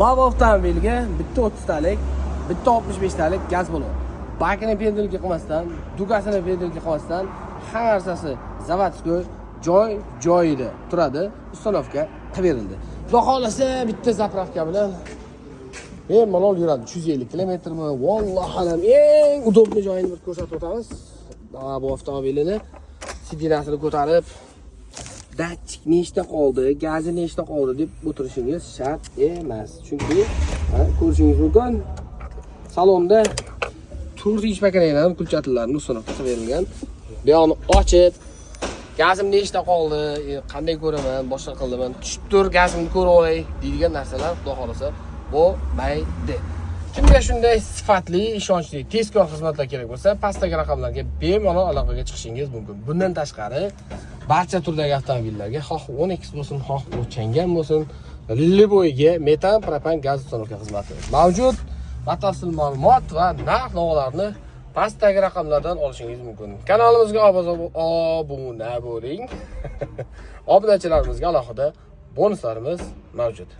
Lava avtomobiliga bitta 30 talik, bitta 65 talik gaz bo'ladi. Bakini pendelga qilmasdan, dugasini pendelga qilmasdan hamma narsasi zavodskoy joyida turadi. Ustanovka qilib berildi. Xudo xolasa bitta zapravka bilan bemalol yuradi. 350 kilometrmi? Vallohi alam eng udobli joyini bir ko'rsatib o'tamiz. Bu avtomobilini sidinasini ko'tarib datchik nechta qoldi, gazi nechta qoldi deb o'tirishingiz shart emas. Chunki ko'rishingiz mumkin, salonda turli makinalarning kulchatlarini ustunovka qilib berilgan. Bu yoqni ochib, gazim nechta qoldi, qanday ko'raman, boshqa qildim, tushib tur gazimni ko'rib olay deydigan narsalar xudo xolasa bo'lmaydi. Kimga shunday sifatli, ishonchli, tezkor xizmatlar kerak bo'lsa, pastdagi raqamlarga bemalol aloqaga chiqishingiz mumkin. Bundan tashqari, barcha turdagi avtomobillarga xoh 10X bo'lsin, xoh o'changam bo'lsin, Liboyga metan, propan gaz ustunovka xizmati mavjud. Batafsil ma'lumot va narx-navolarni pastdagi raqamlardan olishingiz mumkin. Kanalimizga obuna bo'ling. Obunachilarimizga alohida bonuslarimiz mavjud.